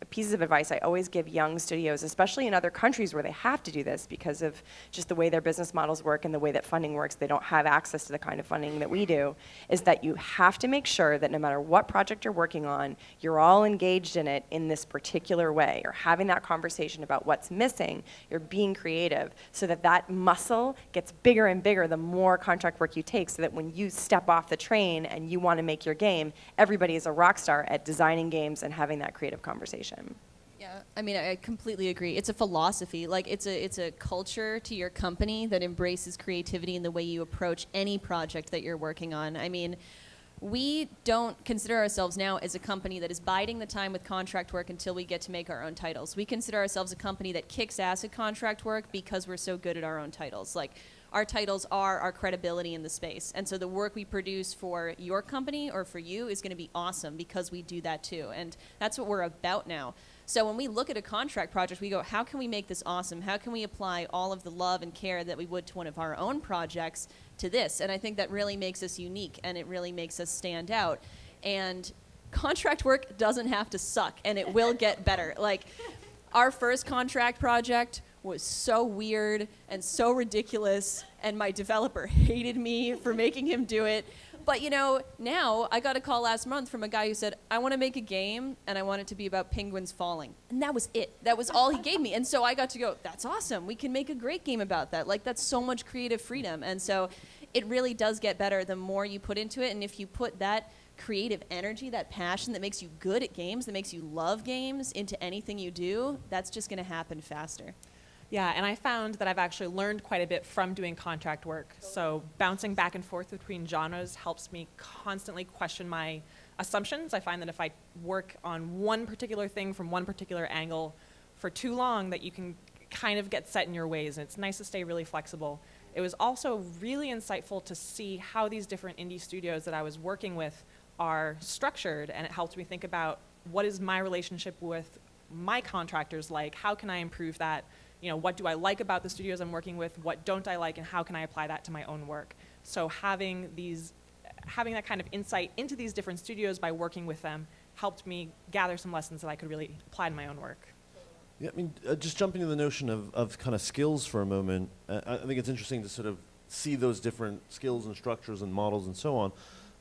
pieces of advice I always give young studios, especially in other countries where they have to do this because of just the way their business models work and the way that funding works, they don't have access to the kind of funding that we do, is that you have to make sure that no matter what project you're working on, you're all engaged in it in this particular way. You're having that conversation about what's missing. You're being creative so that that muscle gets bigger and bigger the more contract work you take, so that when you step off the train and you want to make your game, everybody is a rock star at designing games and having that creative conversation. Yeah, I mean, I completely agree. It's a philosophy. Like, it's a culture to your company that embraces creativity in the way you approach any project that you're working on. I mean, we don't consider ourselves now as a company that is biding the time with contract work until we get to make our own titles. We consider ourselves a company that kicks ass at contract work because we're so good at our own titles. Like, our titles are our credibility in the space. And so the work we produce for your company or for you is going to be awesome because we do that too. And that's what we're about now. So when we look at a contract project, we go, how can we make this awesome? How can we apply all of the love and care that we would to one of our own projects to this? And I think that really makes us unique, and it really makes us stand out. And contract work doesn't have to suck, and it will get better. Like, our first contract project was so weird and so ridiculous, and my developer hated me for making him do it. But now I got a call last month from a guy who said, I want to make a game and I want it to be about penguins falling. And that was it. That was all he gave me. And so I got to go, that's awesome. We can make a great game about that. Like, that's so much creative freedom. And so it really does get better the more you put into it. And if you put that creative energy, that passion that makes you good at games, that makes you love games into anything you do, that's just going to happen faster. Yeah, and I found that I've actually learned quite a bit from doing contract work. So bouncing back and forth between genres helps me constantly question my assumptions. I find that if I work on one particular thing from one particular angle for too long, that you can kind of get set in your ways, and it's nice to stay really flexible. It was also really insightful to see how these different indie studios that I was working with are structured, and it helped me think about what is my relationship with my contractors like, how can I improve that? What do I like about the studios I'm working with? What don't I like, and how can I apply that to my own work? So having that kind of insight into these different studios by working with them helped me gather some lessons that I could really apply to my own work. Yeah, I mean, just jumping to the notion of kind of skills for a moment, I think it's interesting to sort of see those different skills and structures and models and so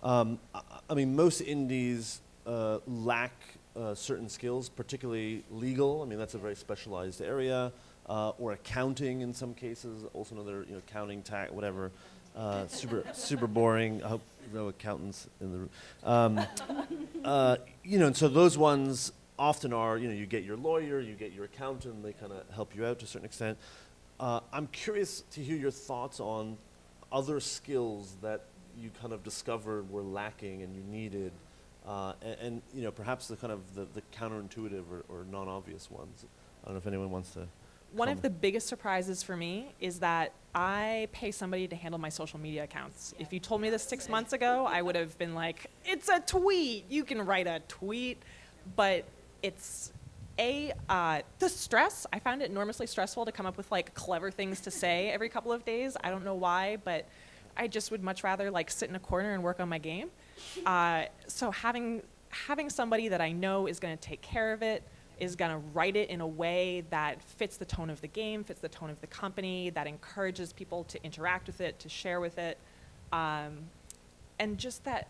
on. I mean, most indies lack certain skills, particularly legal. I mean, that's a very specialized area. Or accounting in some cases, also another, accounting, tax, whatever, super boring. I hope no accountants in the room. And so those ones often are, you get your lawyer, you get your accountant, they kind of help you out to a certain extent. I'm curious to hear your thoughts on other skills that you kind of discovered were lacking and you needed, and perhaps the kind of the counterintuitive or non-obvious ones. I don't know if anyone wants to. One of the biggest surprises for me is that I pay somebody to handle my social media accounts. If you told me this 6 months ago, I would have been like, it's a tweet. You can write a tweet. But it's the stress. I found it enormously stressful to come up with clever things to say every couple of days. I don't know why, but I just would much rather sit in a corner and work on my game. So having somebody that I know is going to take care of it, is going to write it in a way that fits the tone of the game, fits the tone of the company, that encourages people to interact with it, to share with it. And just that,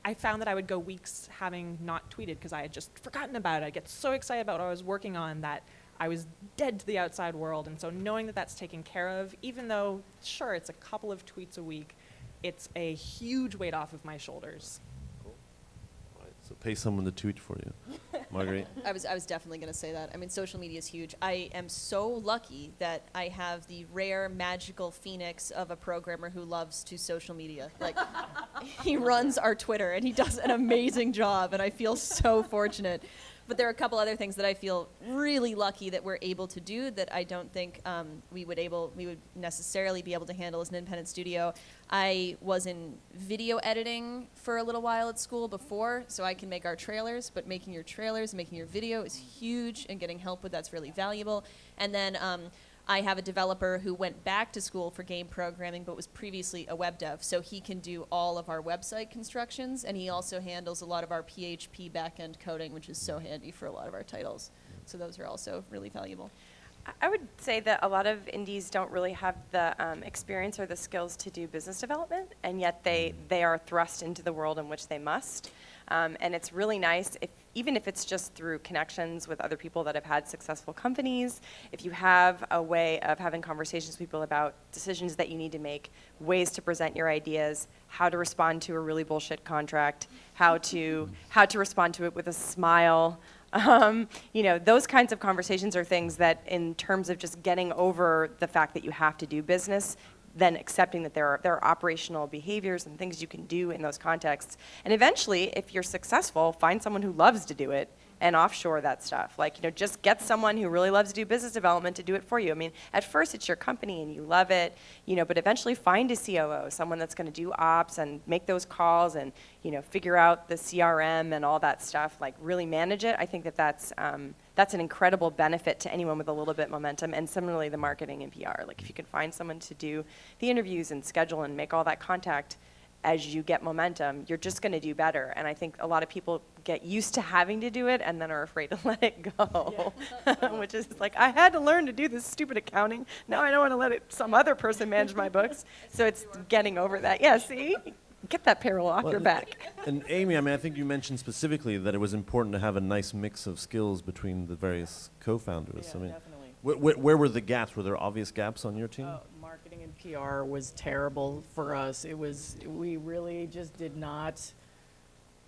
I found that I would go weeks having not tweeted because I had just forgotten about it. I'd get so excited about what I was working on that I was dead to the outside world. And so knowing that that's taken care of, even though, sure, it's a couple of tweets a week, it's a huge weight off of my shoulders. So pay someone to tweet for you. Marguerite? I was definitely going to say that. I mean, social media is huge. I am so lucky that I have the rare magical phoenix of a programmer who loves to social media. He runs our Twitter, and he does an amazing job, and I feel so fortunate. But there are a couple other things that I feel really lucky that we're able to do that I don't think we would necessarily be able to handle as an independent studio. I was in video editing for a little while at school before, so I can make our trailers, but making your trailers and making your video is huge, and getting help with that's really valuable. And then I have a developer who went back to school for game programming but was previously a web dev, so he can do all of our website constructions, and he also handles a lot of our PHP backend coding, which is so handy for a lot of our titles. So those are also really valuable. I would say that a lot of indies don't really have the experience or the skills to do business development, and yet they are thrust into the world in which they must. And it's really nice, even if it's just through connections with other people that have had successful companies, if you have a way of having conversations with people about decisions that you need to make, ways to present your ideas, how to respond to a really bullshit contract, how to respond to it with a smile. Those kinds of conversations are things that, in terms of just getting over the fact that you have to do business, then accepting that there are operational behaviors and things you can do in those contexts. And eventually, if you're successful, find someone who loves to do it and offshore that stuff. Just get someone who really loves to do business development to do it for you. I mean, at first it's your company and you love it, but eventually find a COO, someone that's going to do ops and make those calls and, figure out the CRM and all that stuff, really manage it. I think that's an incredible benefit to anyone with a little bit momentum, and similarly the marketing and PR. If you can find someone to do the interviews and schedule and make all that contact, as you get momentum, you're just going to do better. And I think a lot of people get used to having to do it and then are afraid to let it go, which is like, I had to learn to do this stupid accounting. Now I don't want to let some other person manage my books. So it's getting over that. Yeah, see? Get that payroll off your back. And Amy, I mean, I think you mentioned specifically that it was important to have a nice mix of skills between the various co-founders. Yeah, I mean, definitely. where were the gaps? Were there obvious gaps on your team? Marketing and PR was terrible for us. We really just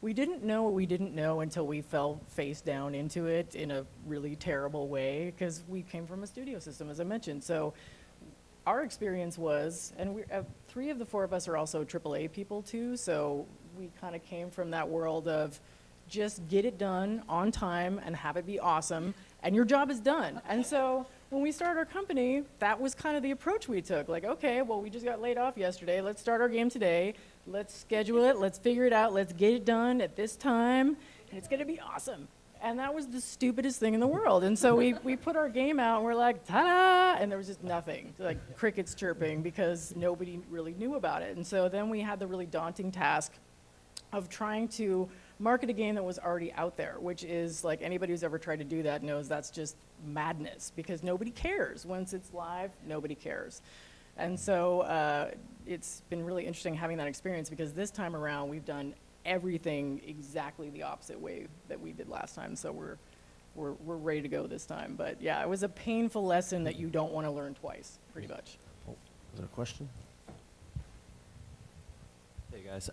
we didn't know what we didn't know until we fell face down into it in a really terrible way, because we came from a studio system, as I mentioned. So our experience was, and 3 of the 4 of us are also AAA people too, so we kind of came from that world of just get it done on time and have it be awesome, and your job is done. And so when we started our company, that was kind of the approach we took. Like, okay, well, we just got laid off yesterday. Let's start our game today. Let's schedule it. Let's figure it out. Let's get it done at this time, and it's going to be awesome. And that was the stupidest thing in the world. And so we put our game out, and we're like, ta-da! And there was just nothing, like crickets chirping, because nobody really knew about it. And so then we had the really daunting task of trying to market a game that was already out there, which is, like, anybody who's ever tried to do that knows that's just madness, because nobody cares. Once it's live, nobody cares. And so it's been really interesting having that experience, because this time around we've done everything exactly the opposite way that we did last time. So we're ready to go this time. But yeah, it was a painful lesson that you don't want to learn twice, pretty much. Is there a question? Hey guys,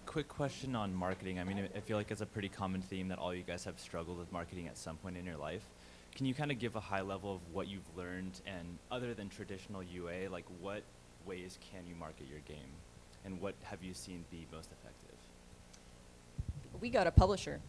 quick question on marketing. I mean, I feel like it's a pretty common theme that all you guys have struggled with marketing at some point in your life. Can you kind of give a high level of what you've learned, and other than traditional UA, like what ways can you market your game, and what have you seen be most effective? We got a publisher.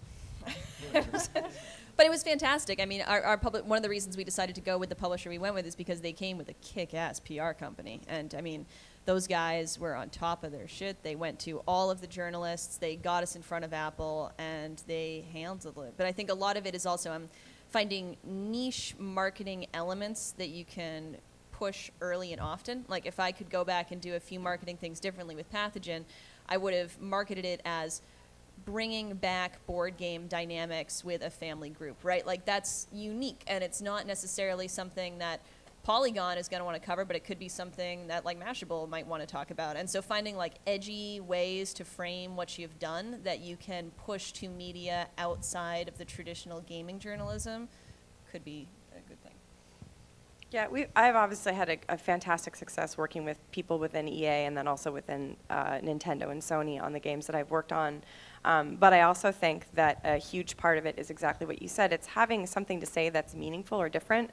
But it was fantastic. I mean, our one of the reasons we decided to go with the publisher we went with is because they came with a kick-ass PR company. And I mean, those guys were on top of their shit. They went to all of the journalists. They got us in front of Apple, and they handled it. But I think a lot of it is also finding niche marketing elements that you can push early and often. Like, if I could go back and do a few marketing things differently with Pathogen, I would have marketed it as bringing back board game dynamics with a family group, right? Like, that's unique, and it's not necessarily something that Polygon is going to want to cover, but it could be something that, like, Mashable might want to talk about. And so finding, like, edgy ways to frame what you've done that you can push to media outside of the traditional gaming journalism could be a good thing. Yeah, I've obviously had a fantastic success working with people within EA and then also within Nintendo and Sony on the games that I've worked on. But I also think that a huge part of it is exactly what you said. It's having something to say that's meaningful or different.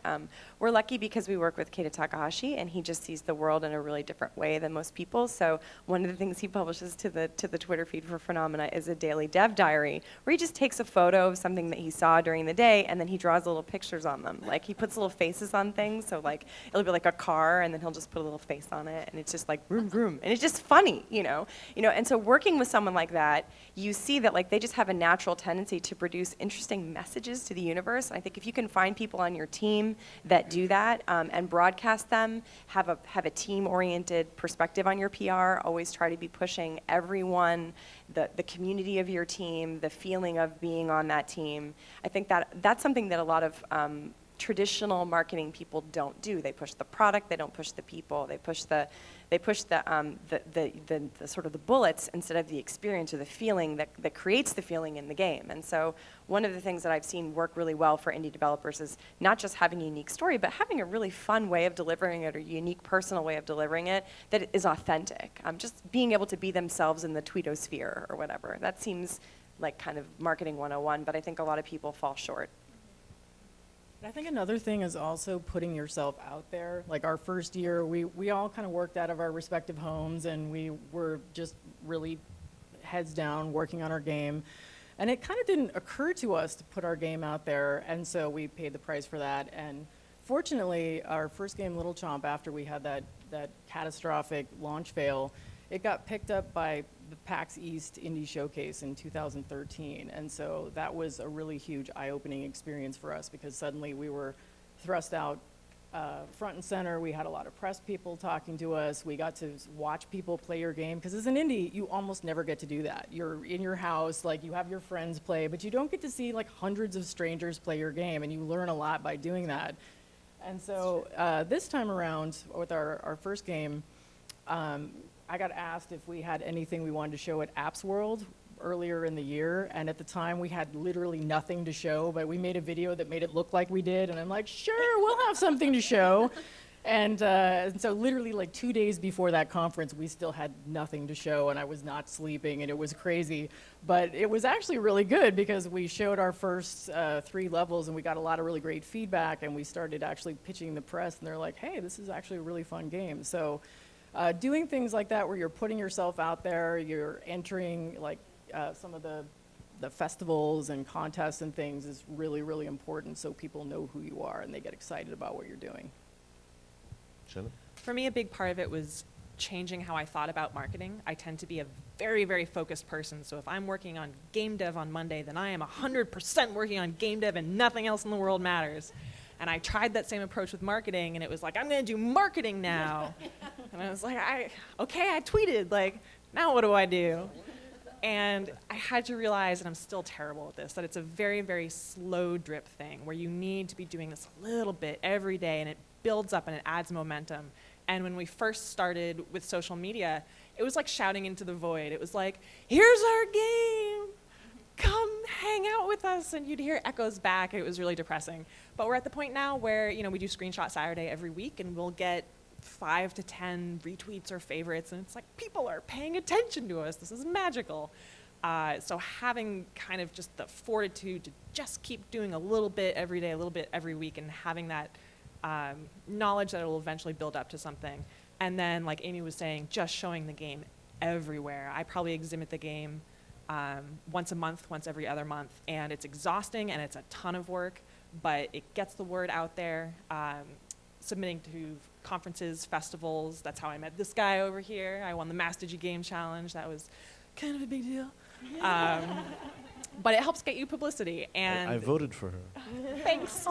We're lucky because we work with Keita Takahashi, and he just sees the world in a really different way than most people. So one of the things he publishes to the Twitter feed for Phenomena is a daily dev diary, where he just takes a photo of something that he saw during the day, and then he draws little pictures on them. Like, he puts little faces on things. So, like, it'll be like a car, and then he'll just put a little face on it, and it's just like vroom vroom, and it's just funny, you know. And so working with someone like that, you see that, like, they just have a natural tendency to produce interesting messages to the universe. And I think if you can find people on your team that do that and broadcast them, have a team-oriented perspective on your PR, always try to be pushing everyone, the community of your team, the feeling of being on that team. I think that's something that a lot of traditional marketing people don't do. They push the product, they don't push the people. They push the sort of the bullets instead of the experience or the feeling that creates the feeling in the game. And so one of the things that I've seen work really well for indie developers is not just having a unique story, but having a really fun way of delivering it, or a unique personal way of delivering it that is authentic. Just being able to be themselves in the tweetosphere or whatever. That seems like kind of marketing 101, but I think a lot of people fall short. I think another thing is also putting yourself out there. Like, our first year, we all kind of worked out of our respective homes, and we were just really heads down working on our game. And it kind of didn't occur to us to put our game out there, and so we paid the price for that. And fortunately, our first game, Little Chomp, after we had that catastrophic launch fail, it got picked up by the PAX East Indie Showcase in 2013. And so that was a really huge eye-opening experience for us, because suddenly we were thrust out front and center. We had a lot of press people talking to us. We got to watch people play your game, because as an indie, you almost never get to do that. You're in your house, like you have your friends play, but you don't get to see like hundreds of strangers play your game, and you learn a lot by doing that. And so this time around, with our first game, I got asked if we had anything we wanted to show at Apps World earlier in the year, and at the time we had literally nothing to show, but we made a video that made it look like we did, and I'm like, sure, we'll have something to show. And so literally like 2 days before that conference, we still had nothing to show, and I was not sleeping, and it was crazy. But it was actually really good, because we showed our first 3 levels, and we got a lot of really great feedback, and we started actually pitching the press, and they're like, hey, this is actually a really fun game. So doing things like that, where you're putting yourself out there, you're entering like some of the festivals and contests and things, is really, really important, so people know who you are and they get excited about what you're doing. Shannon? For me, a big part of it was changing how I thought about marketing. I tend to be a very, very focused person, so if I'm working on game dev on Monday, then I am 100% working on game dev and nothing else in the world matters. And I tried that same approach with marketing, and it was like, I'm going to do marketing now. And I was like, okay, I tweeted, like, now what do I do? And I had to realize, and I'm still terrible at this, that it's a very, very slow drip thing, where you need to be doing this a little bit every day, and it builds up and it adds momentum. And when we first started with social media, it was like shouting into the void. It was like, here's our game, come hang out with us, and you'd hear echoes back. It was really depressing. But we're at the point now where, we do Screenshot Saturday every week, and we'll get 5 to 10 retweets or favorites, and it's like, people are paying attention to us. This is magical. So having kind of just the fortitude to just keep doing a little bit every day, a little bit every week, and having that knowledge that it will eventually build up to something. And then, like Amy was saying, just showing the game everywhere. I probably exhibit the game once a month, once every other month, and it's exhausting and it's a ton of work, but it gets the word out there. Submitting to conferences, festivals. That's how I met this guy over here. I won the Master G Game Challenge. That was kind of a big deal. But it helps get you publicity. And I voted for her. Thanks.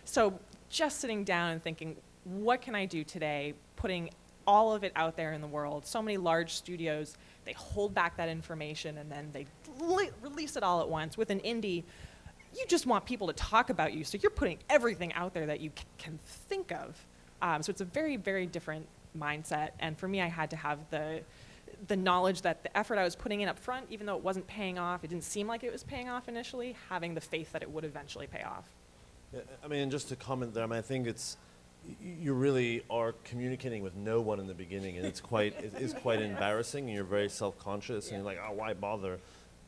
So just sitting down and thinking, what can I do today? Putting all of it out there in the world. So many large studios, they hold back that information and then they release it all at once. With an indie, you just want people to talk about you, so you're putting everything out there that you can think of. So it's a very, very different mindset. And for me, I had to have the knowledge that the effort I was putting in up front, even though it wasn't paying off, it didn't seem like it was paying off initially, having the faith that it would eventually pay off. Yeah, I mean, just to comment there, I think you really are communicating with no one in the beginning, and it is quite embarrassing, and you're very self-conscious, and you're like, oh, why bother?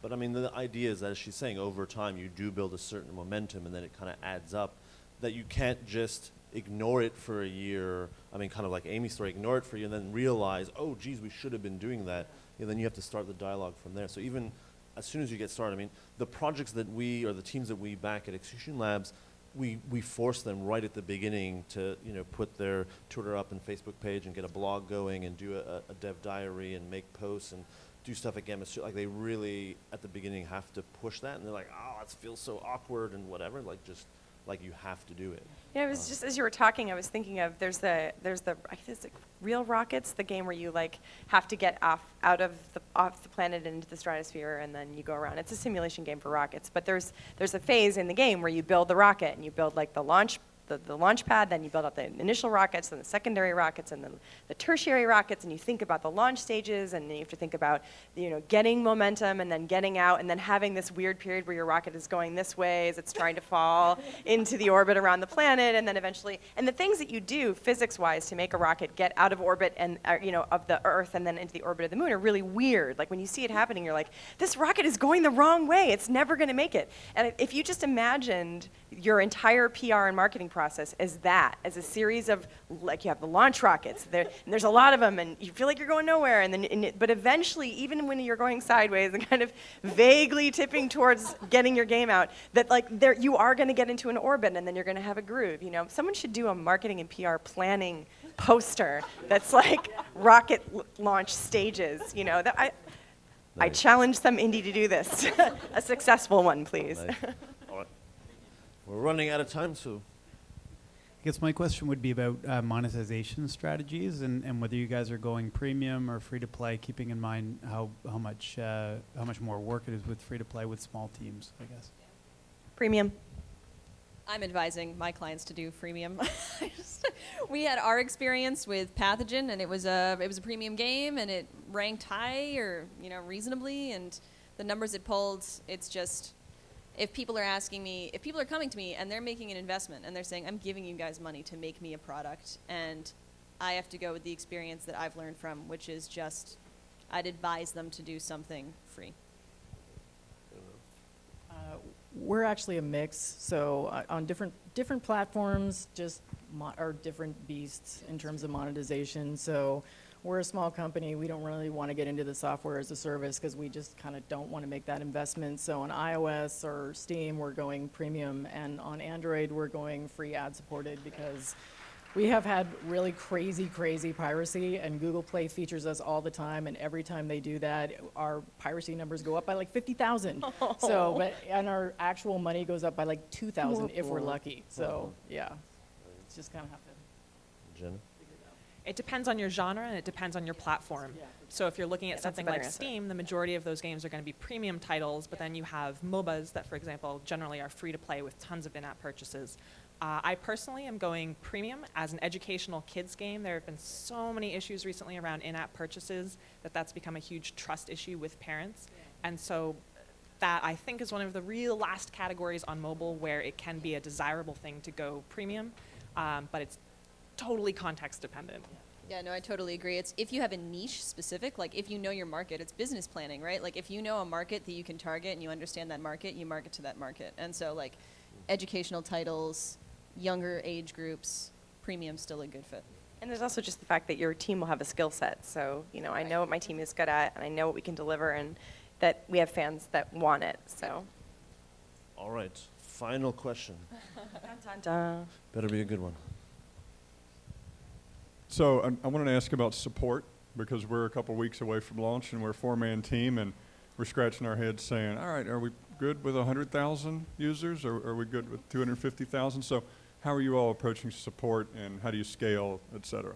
But I mean, the idea is that, as she's saying, over time you do build a certain momentum, and then it kind of adds up, that you can't just ignore it for a year. I mean, kind of like Amy's story, ignore it for a year and then realize, oh, geez, we should have been doing that. Then you have to start the dialogue from there. So even as soon as you get started, I mean, the projects that we, or the teams that we back at Execution Labs, we force them right at the beginning to put their Twitter up and Facebook page and get a blog going and do a dev diary and make posts and do stuff again. It's like they really at the beginning have to push that, and they're like, oh, it feels so awkward and whatever. Like just like you have to do it. Yeah, it was just as you were talking, I was thinking of there's the I guess it's like Real Rockets, the game where you like have to get off the planet and into the stratosphere, and then you go around. It's a simulation game for rockets, but there's a phase in the game where you build the rocket and you build like the launch pad, then you build up the initial rockets, then the secondary rockets, and then the tertiary rockets, and you think about the launch stages, and then you have to think about getting momentum and then getting out, and then having this weird period where your rocket is going this way as it's trying to fall into the orbit around the planet, and then eventually, and the things that you do physics-wise to make a rocket get out of orbit and of the Earth and then into the orbit of the Moon are really weird. Like when you see it happening, you're like, this rocket is going the wrong way. It's never going to make it. And if you just imagined your entire PR and marketing process as a series of, like, you have the launch rockets, and there's a lot of them, and you feel like you're going nowhere, but eventually, even when you're going sideways and kind of vaguely tipping towards getting your game out, that like you are going to get into an orbit, and then you're going to have a groove. Someone should do a marketing and PR planning poster that's like rocket launch stages. I challenge some indie to do this. A successful one, please. Nice. All right. We're running out of time, so. guess my question would be about monetization strategies and whether you guys are going premium or free to play, keeping in mind how much more work it is with free to play with small teams, I guess. Premium. I'm advising my clients to do freemium. We had our experience with Pathogen, and it was a premium game, and it ranked high or reasonably, and the numbers it pulled, it's just, if people are coming to me and they're making an investment and they're saying, I'm giving you guys money to make me a product, and I have to go with the experience that I've learned from, which is just, I'd advise them to do something free. We're actually a mix, so on different platforms, just are different beasts in terms of monetization. So we're a small company. We don't really want to get into the software as a service because we just kind of don't want to make that investment. So on iOS or Steam, we're going premium, and on Android, we're going free ad supported because we have had really crazy piracy, and Google Play features us all the time, and every time they do that, our piracy numbers go up by like 50,000. So, and our actual money goes up by like 2,000 if we're lucky. So, yeah, it's just kind of have to. Jenna? It depends on your genre and it depends on your platform. So if you're looking at that's something a better like answer. Steam, the majority of those games are going to be premium titles, but then you have MOBAs that, for example, generally are free to play with tons of in-app purchases. I personally am going premium as an educational kids game. There have been so many issues recently around in-app purchases that's become a huge trust issue with parents. And so that, I think, is one of the real last categories on mobile where it can be a desirable thing to go premium, but it's totally context dependent. Yeah, no, I totally agree. It's if you have a niche specific, like if you know your market, it's business planning, right? Like if you know a market that you can target and you understand that market, you market to that market. And so like educational titles, younger age groups, premium's still a good fit. And there's also just the fact that your team will have a skill set. So, I know what my team is good at, and I know what we can deliver, and that we have fans that want it. So. All right, final question. Dun, dun, dun. Better be a good one. So I wanted to ask about support, because we're a couple weeks away from launch and we're a 4-man team, and we're scratching our heads saying, all right, are we good with 100,000 users, or are we good with 250,000? So how are you all approaching support, and how do you scale, et cetera?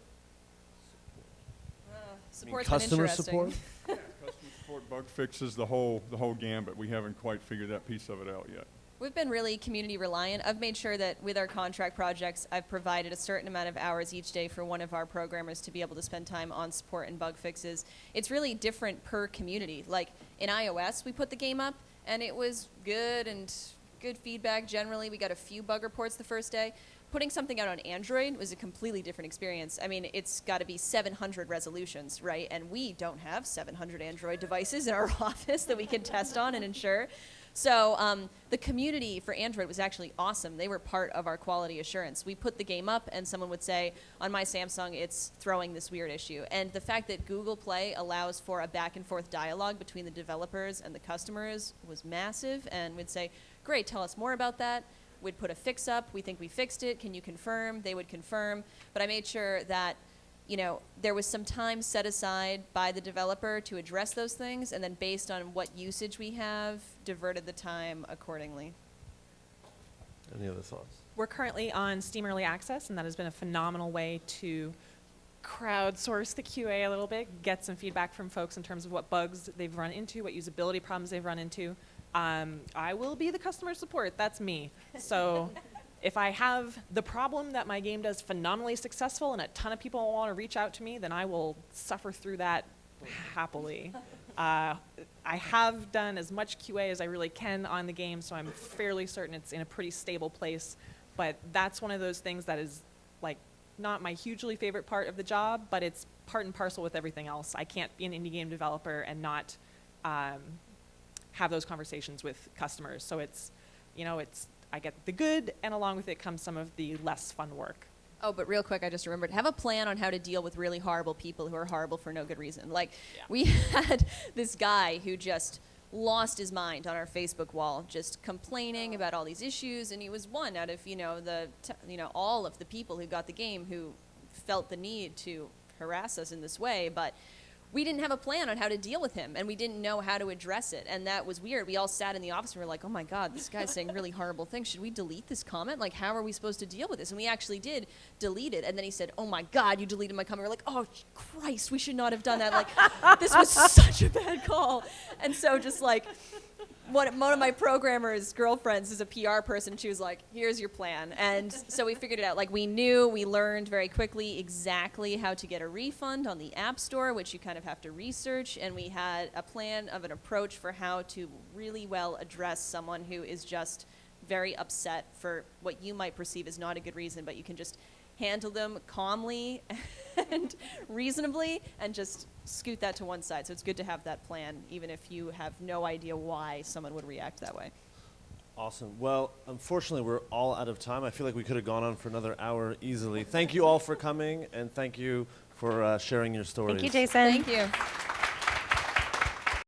Support's customer been interesting. support? Customer support, bug fixes, the whole gambit. We haven't quite figured that piece of it out yet. We've been really community reliant. I've made sure that with our contract projects, I've provided a certain amount of hours each day for one of our programmers to be able to spend time on support and bug fixes. It's really different per community. Like in iOS, we put the game up and it was good and good feedback generally. We got a few bug reports the first day. Putting something out on Android was a completely different experience. I mean, it's got to be 700 resolutions, right? And we don't have 700 Android devices in our office that we can test on and ensure. So the community for Android was actually awesome. They were part of our quality assurance. We put the game up and someone would say, on my Samsung, it's throwing this weird issue. And the fact that Google Play allows for a back and forth dialogue between the developers and the customers was massive, and we'd say, great, tell us more about that. We'd put a fix up. We think we fixed it. Can you confirm? They would confirm. But I made sure that there was some time set aside by the developer to address those things, and then based on what usage we have, diverted the time accordingly. Any other thoughts? We're currently on Steam Early Access, and that has been a phenomenal way to crowdsource the QA a little bit, get some feedback from folks in terms of what bugs they've run into, what usability problems they've run into. I will be the customer support. That's me. So if I have the problem that my game does phenomenally successful and a ton of people want to reach out to me, then I will suffer through that happily. I have done as much QA as I really can on the game, so I'm fairly certain it's in a pretty stable place. But that's one of those things that is like not my hugely favorite part of the job, but it's part and parcel with everything else. I can't be an indie game developer and not have those conversations with customers. So it's, I get the good, and along with it comes some of the less fun work. Oh, but real quick, I just remembered, have a plan on how to deal with really horrible people who are horrible for no good reason. Like, we had this guy who just lost his mind on our Facebook wall, just complaining about all these issues, and he was one out of, all of the people who got the game who felt the need to harass us in this way. But we didn't have a plan on how to deal with him, and we didn't know how to address it, and that was weird. We all sat in the office and we were like, oh my God, this guy's saying really horrible things. Should we delete this comment? Like, how are we supposed to deal with this? And we actually did delete it, and then he said, oh my God, you deleted my comment. We're like, oh Christ, we should not have done that. Like, this was such a bad call. And so just like, one of my programmer's girlfriends is a PR person. She was like, here's your plan. And so we figured it out. Like, we learned very quickly exactly how to get a refund on the App Store, which you kind of have to research. And we had a plan of an approach for how to really well address someone who is just very upset for what you might perceive as not a good reason, but you can just handle them calmly and reasonably and just scoot that to one side. So it's good to have that plan, even if you have no idea why someone would react that way. Awesome. Well, unfortunately, we're all out of time. I feel like we could have gone on for another hour easily. Thank you all for coming, and thank you for sharing your stories. Thank you, Jason. Thank you.